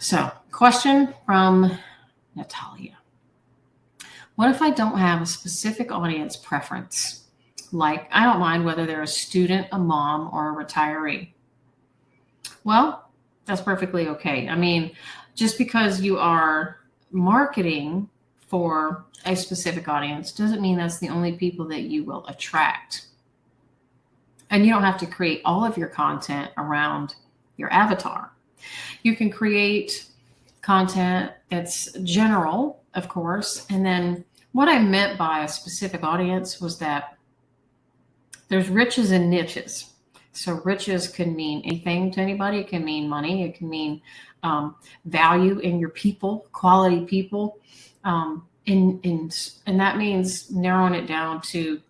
So, question from Natalia. What if I don't have a specific audience preference? Like, I don't mind whether they're a student, a mom, or a retiree. Well, that's perfectly okay. I mean, just because you are marketing for a specific audience doesn't mean that's the only people that you will attract. And you don't have to create all of your content around your avatar. You can create content that's general, of course. And then what I meant by a specific audience was that there's riches and niches. So riches can mean anything to anybody. It can mean money. It can mean value in your people, quality people. And that means narrowing it down to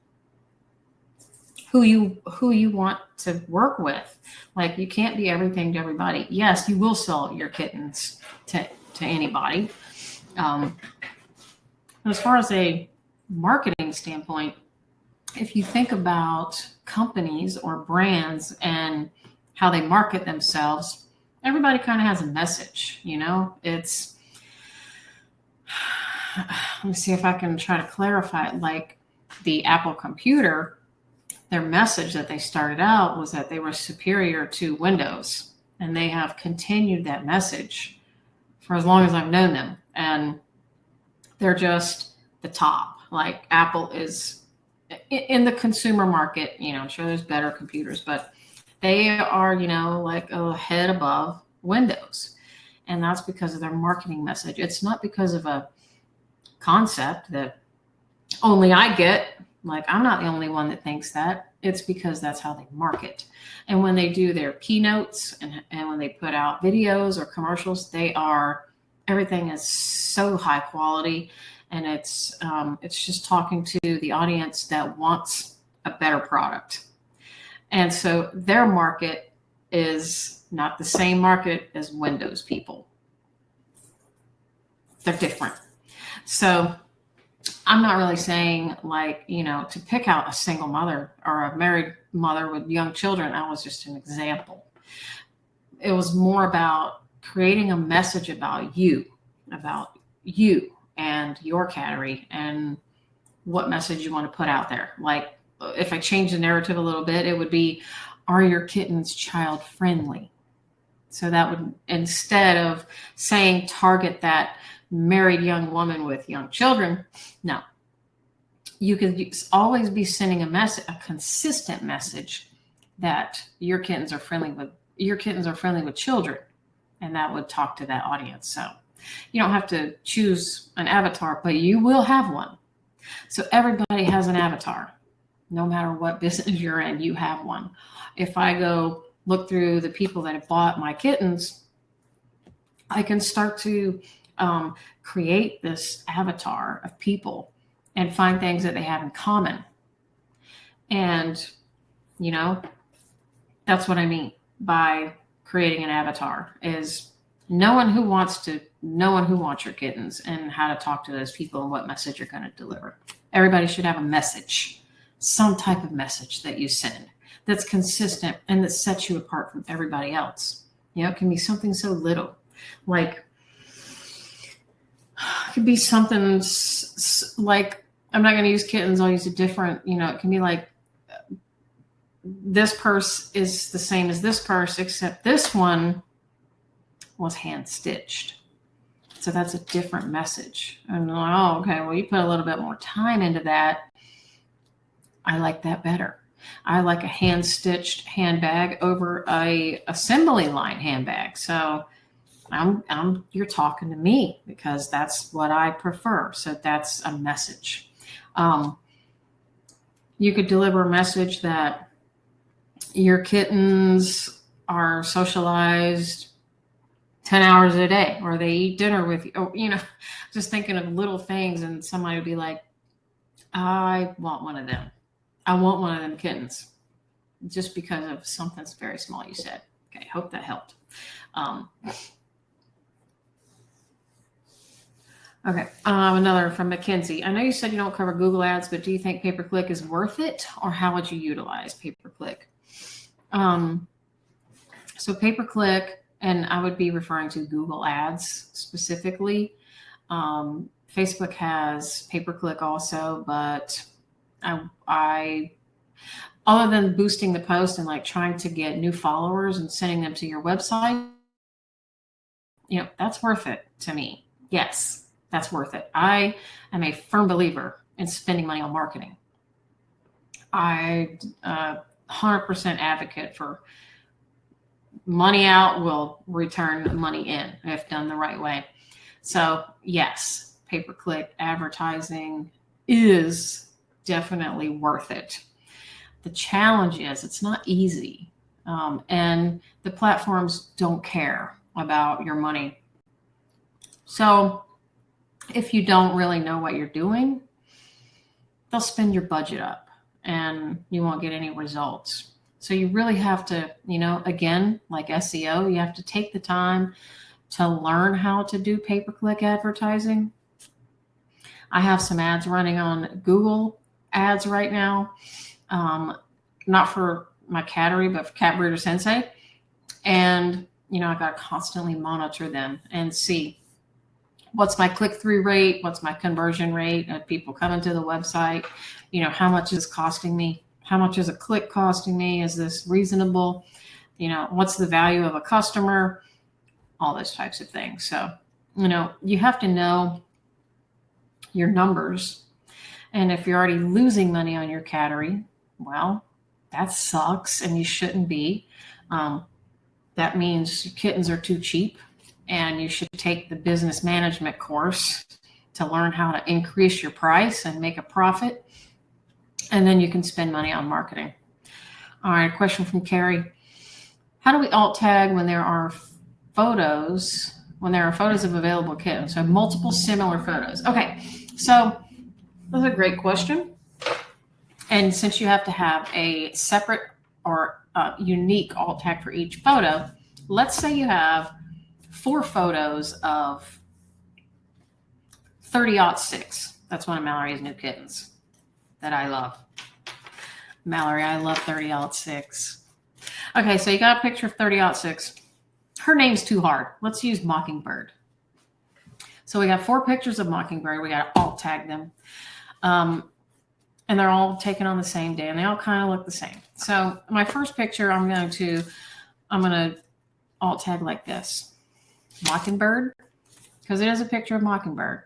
who you want to work with. Like, you can't be everything to everybody. Yes, you will sell your kittens to anybody. As far as a marketing standpoint, if you think about companies or brands and how they market themselves, everybody kind of has a message, it's, let me see if I can try to clarify it. Like the Apple computer, their message that they started out was that they were superior to Windows, and they have continued that message for as long as I've known them. And they're just the top. Like, Apple is in the consumer market, I'm sure there's better computers, but they are, like a head above Windows. And that's because of their marketing message. It's not because of a concept that only I get. Like, I'm not the only one that thinks that. It's because that's how they market. And when they do their keynotes and when they put out videos or commercials, everything is so high quality. And it's just talking to the audience that wants a better product. And so their market is not the same market as Windows people. They're different. So I'm not really saying, like, to pick out a single mother or a married mother with young children. That was just an example. It was more about creating a message about you and your Cattery and what message you want to put out there. Like, if I change the narrative a little bit, it would be, are your kittens child friendly? So that would, instead of saying target that married young woman with young children, no. You could always be sending a consistent message that your kittens are friendly with children, and that would talk to that audience. So you don't have to choose an avatar, but you will have one. So everybody has an avatar. No matter what business you're in, you have one. If I go look through the people that have bought my kittens, I can start to create this avatar of people and find things that they have in common. And, that's what I mean by creating an avatar, is knowing who wants your kittens and how to talk to those people and what message you're going to deliver. Everybody should have a message, some type of message that you send that's consistent and that sets you apart from everybody else. It can be something so little, like, it could be something like, I'm not going to use kittens, I'll use a different, it can be like, this purse is the same as this purse, except this one was hand stitched. So that's a different message. And I'm like, oh, okay, well, you put a little bit more time into that. I like that better. I like a hand stitched handbag over a assembly line handbag. So you're talking to me because that's what I prefer. So that's a message. You could deliver a message that your kittens are socialized 10 hours a day, or they eat dinner with you, or, just thinking of little things, and somebody would be like, I want one of them. I want one of them kittens, just because of something that's very small you said. Okay, hope that helped. Okay, another from Mackenzie. I know you said you don't cover Google Ads, but do you think pay-per-click is worth it, or how would you utilize pay-per-click? So pay-per-click and I would be referring to Google Ads specifically. Facebook has pay-per-click also, but I other than boosting the post and like trying to get new followers and sending them to your website, that's worth it to me. Yes, that's worth it. I am a firm believer in spending money on marketing. I 100% advocate for money out will return money in if done the right way. So yes, pay-per-click advertising is definitely worth it. The challenge is it's not easy, and the platforms don't care about your money. So if you don't really know what you're doing, they'll spend your budget up and you won't get any results. So you really have to, again, like SEO, you have to take the time to learn how to do pay-per-click advertising. I have some ads running on Google Ads right now, not for my Cattery, but for Cat Breeder Sensei. And, I got to constantly monitor them and see what's my click-through rate, what's my conversion rate of people coming to the website, how much is costing me, how much is a click costing me, is this reasonable, what's the value of a customer, all those types of things. So, you have to know your numbers. And if you're already losing money on your Cattery, well, that sucks and you shouldn't be. That means kittens are too cheap, and you should take the business management course to learn how to increase your price and make a profit. And then you can spend money on marketing. All right, question from Carrie. How do we alt tag when there are photos of available kittens? So multiple similar photos. Okay, so that's a great question. And since you have to have a separate or unique alt tag for each photo, let's say you have 4 photos of 30-06. That's one of Mallory's new kittens that I love. Mallory, I love 30-06. Okay, so you got a picture of 30-06. Her name's too hard. Let's use Mockingbird. So we got 4 pictures of Mockingbird. We got to alt tag them. And they're all taken on the same day, and they all kind of look the same. So my first picture, I'm going to alt tag like this. Mockingbird, because it is a picture of Mockingbird.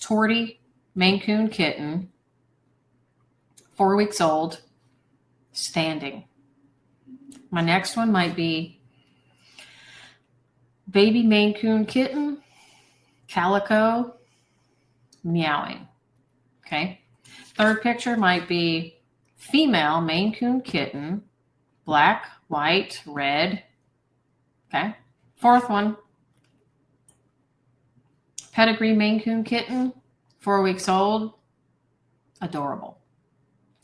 Tortie, Maine Coon kitten, 4 weeks old, standing. My next one might be baby Maine Coon kitten, calico, meowing. Okay. Third picture might be female Maine Coon kitten, black, white, red. Okay. Fourth one, pedigree Maine Coon kitten, 4 weeks old, adorable.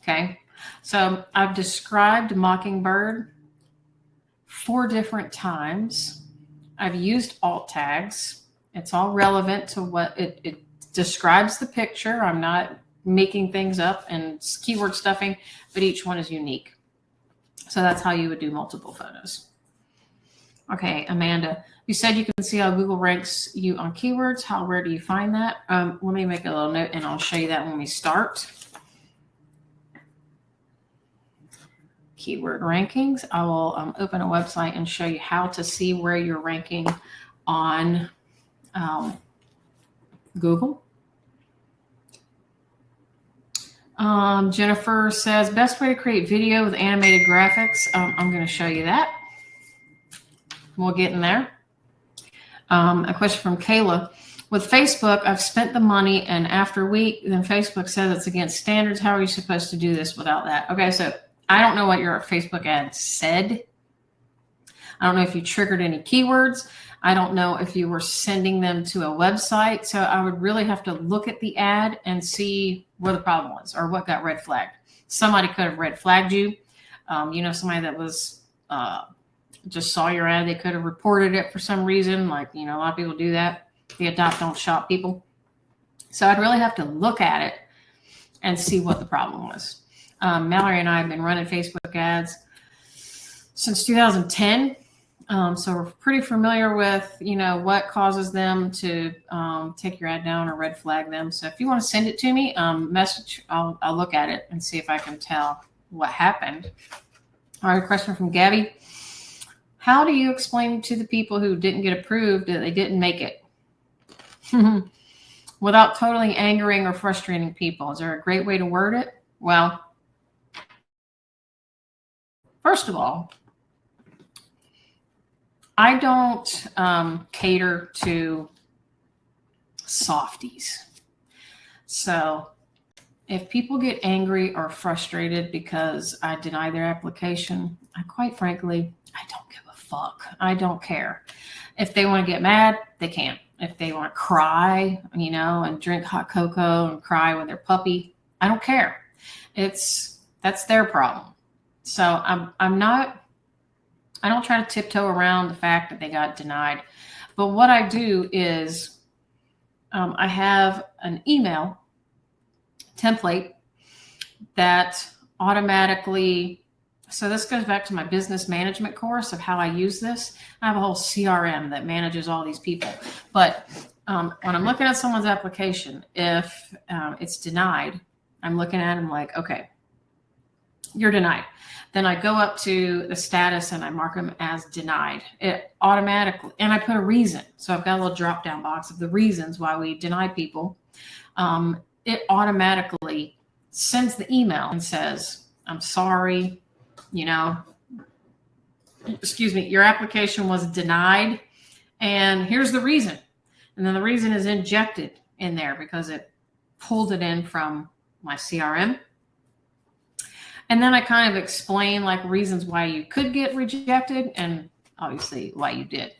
Okay. So I've described Mockingbird 4 different times. I've used alt tags. It's all relevant to what it describes the picture. I'm not making things up and keyword stuffing, but each one is unique. So that's how you would do multiple photos. Okay, Amanda, you said you can see how Google ranks you on keywords. How rare do you find that? Let me make a little note and I'll show you that when we start. Keyword rankings. I will open a website and show you how to see where you're ranking on Google. Jennifer says, best way to create video with animated graphics. I'm going to show you that. We'll get in there. A question from Kayla. With Facebook, I've spent the money, and after a week, then Facebook says it's against standards. How are you supposed to do this without that? Okay, so I don't know what your Facebook ad said. I don't know if you triggered any keywords. I don't know if you were sending them to a website. So I would really have to look at the ad and see where the problem was or what got red flagged. Somebody could have red flagged you. Somebody that was just saw your ad, they could have reported it for some reason. Like, a lot of people do that. The adopt, don't shop people. So I'd really have to look at it and see what the problem was. Mallory and I have been running Facebook ads since 2010. So we're pretty familiar with, what causes them to take your ad down or red flag them. So if you want to send it to me, message, I'll look at it and see if I can tell what happened. All right, question from Gabby. How do you explain to the people who didn't get approved that they didn't make it without totally angering or frustrating people? Is there a great way to word it? Well, first of all, I don't cater to softies. So if people get angry or frustrated because I deny their application, quite frankly, I don't give a fuck. I don't care. If they want to get mad, they can. If they want to cry, and drink hot cocoa and cry with their puppy, I don't care. That's their problem. So I don't try to tiptoe around the fact that they got denied. But what I do is I have an email template that automatically, so this goes back to my business management course of how I use this. I have a whole CRM that manages all these people. But when I'm looking at someone's application, if it's denied, I'm looking at them like, okay, you're denied. Then I go up to the status and I mark them as denied. It automatically, and I put a reason. So I've got a little drop down box of the reasons why we deny people. It automatically sends the email and says, I'm sorry, excuse me, your application was denied. And here's the reason. And then the reason is injected in there because it pulled it in from my CRM. And then I kind of explain reasons why you could get rejected and obviously why you did.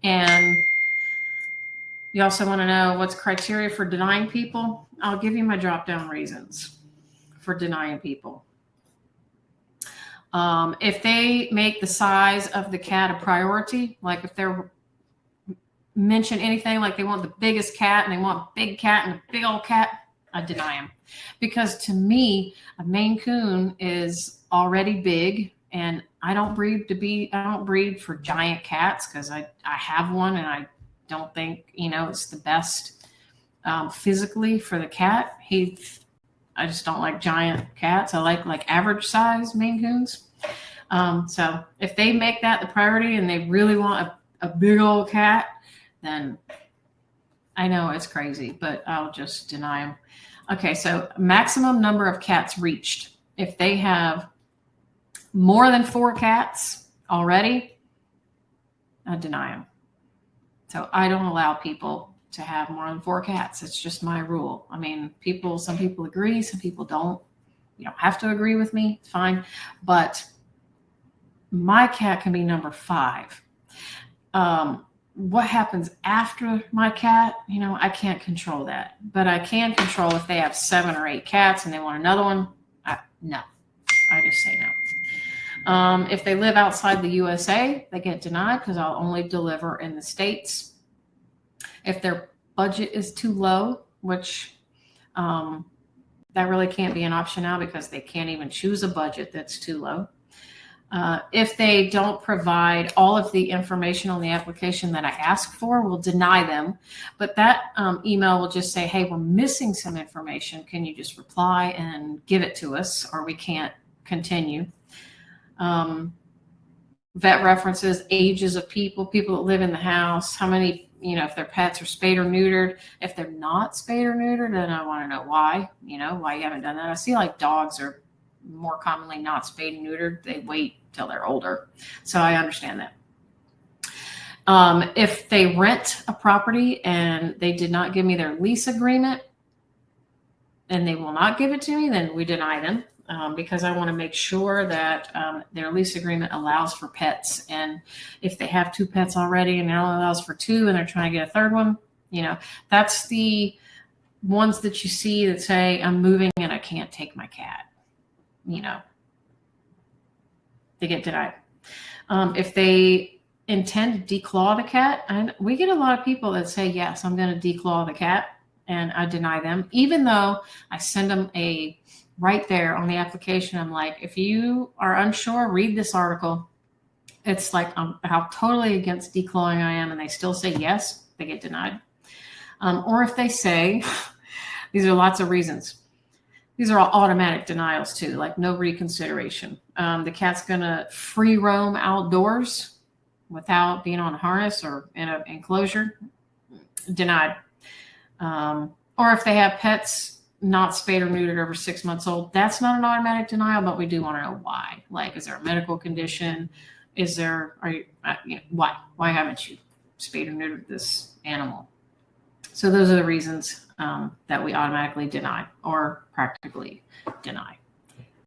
And you also want to know what's criteria for denying people. I'll give you my drop-down reasons for denying people. If they make the size of the cat a priority, like if they're mention anything like they want the biggest cat and they want a big cat and a big old cat, I deny them. Because to me, a Maine Coon is already big, and I don't breed for giant cats because I have one and I don't think, it's the best physically for the cat. I just don't like giant cats. I like average size Maine Coons. So if they make that the priority and they really want a big old cat, then I know it's crazy, but I'll just deny them. Okay, so maximum number of cats reached. If they have more than 4 cats already, I deny them. So I don't allow people to have more than 4 cats. It's just my rule. I mean, some people agree, some people don't. You don't have to agree with me. It's fine. But my cat can be number 5. What happens after my cat, I can't control that. But I can control if they have 7 or 8 cats and they want another one. No, I just say no. If they live outside the USA, they get denied because I'll only deliver in the States. If their budget is too low, which that really can't be an option now because they can't even choose a budget that's too low. If they don't provide all of the information on the application that I ask for, we'll deny them. But that email will just say, hey, we're missing some information. Can you just reply and give it to us, or we can't continue. Vet references, ages of people that live in the house, how many, if their pets are spayed or neutered. If they're not spayed or neutered, then I want to know why, why you haven't done that. I see dogs are more commonly not spayed and neutered. They wait till they're older. So I understand that. If they rent a property and they did not give me their lease agreement and they will not give it to me, then we deny them because I want to make sure that their lease agreement allows for pets. And if they have 2 pets already and it only allows for 2 and they're trying to get a 3rd one, that's the ones that you see that say, I'm moving and I can't take my cat. They get denied. If they intend to declaw the cat, and we get a lot of people that say, yes, I'm going to declaw the cat, and I deny them, even though I send them right there on the application. I'm like, if you are unsure, read this article. It's like how totally against declawing I am, and they still say yes, they get denied. Or if they say, these are lots of reasons. These are all automatic denials too, like no reconsideration. The cat's going to free roam outdoors without being on a harness or in an enclosure, denied. Or if they have pets not spayed or neutered over 6 months old, that's not an automatic denial, but we do want to know why. Like, is there a medical condition? Is there, why? Why haven't you spayed or neutered this animal? So those are the reasons that we automatically deny or practically deny.